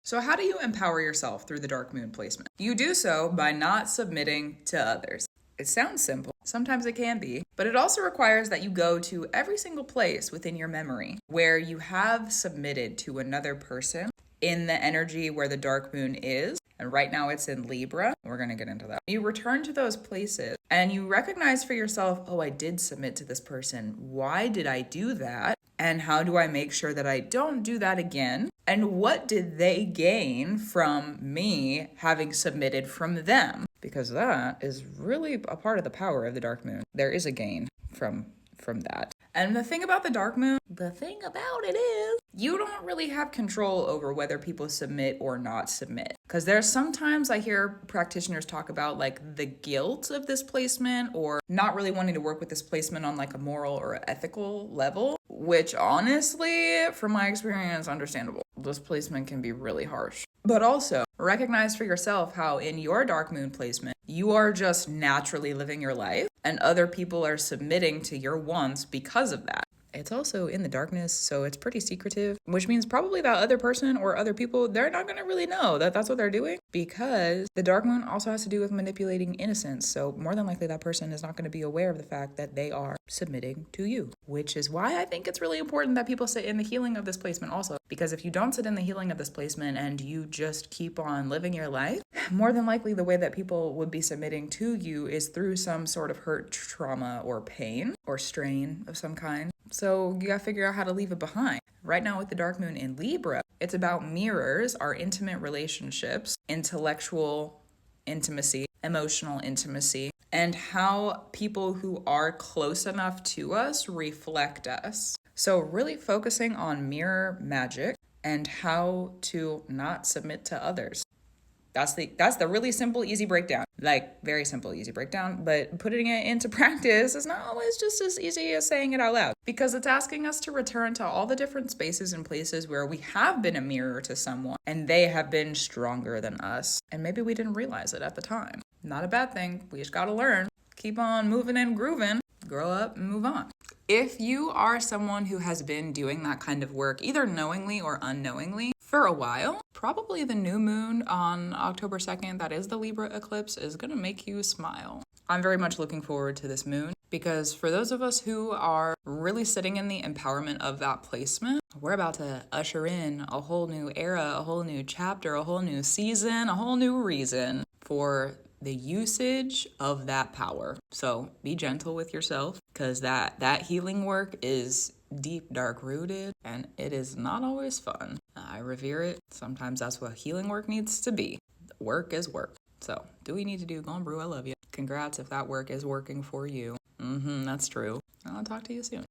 So how do you empower yourself through the dark moon placement? You do so by not submitting to others. It sounds simple. Sometimes it can be, but it also requires that you go to every single place within your memory where you have submitted to another person in the energy where the dark moon is. And right now it's in Libra. We're going to get into that. You return to those places and you recognize for yourself, oh, I did submit to this person. Why did I do that? And how do I make sure that I don't do that again? And what did they gain from me having submitted from them? Because that is really a part of the power of the dark moon. There is a gain from that. And the thing about the dark moon, the thing about it is you don't really have control over whether people submit or not submit. Because there's sometimes I hear practitioners talk about like the guilt of this placement or not really wanting to work with this placement on like a moral or ethical level, which honestly, from my experience, understandable. This placement can be really harsh. But also recognize for yourself how in your dark moon placement, you are just naturally living your life and other people are submitting to your wants because of that. It's also in the darkness, so it's pretty secretive, which means probably that other person or other people, they're not going to really know that that's what they're doing because the dark moon also has to do with manipulating innocence. So more than likely that person is not going to be aware of the fact that they are submitting to you, which is why I think it's really important that people sit in the healing of this placement also. Because if you don't sit in the healing of this placement and you just keep on living your life, more than likely the way that people would be submitting to you is through some sort of hurt, trauma, or pain or strain of some kind. So you gotta figure out how to leave it behind. Right now with the dark moon in Libra, it's about mirrors, our intimate relationships, intellectual intimacy, emotional intimacy, and how people who are close enough to us reflect us. So really focusing on mirror magic and how to not submit to others. That's the really simple, easy breakdown. Like, very simple, easy breakdown. But putting it into practice is not always just as easy as saying it out loud. Because it's asking us to return to all the different spaces and places where we have been a mirror to someone and they have been stronger than us. And maybe we didn't realize it at the time. Not a bad thing. We just gotta learn. Keep on moving and grooving. Grow up and move on. If you are someone who has been doing that kind of work, either knowingly or unknowingly, for a while, probably the new moon on October 2nd, that is the Libra eclipse, is going to make you smile. I'm very much looking forward to this moon because for those of us who are really sitting in the empowerment of that placement, we're about to usher in a whole new era, a whole new chapter, a whole new season, a whole new reason for the usage of that power. So be gentle with yourself because that healing work is deep, dark rooted, and it is not always fun. I revere it. Sometimes that's what healing work needs to be. Work is work. So do what you need to do. Go on, brew. I love you. Congrats if that work is working for you. That's true. I'll talk to you soon.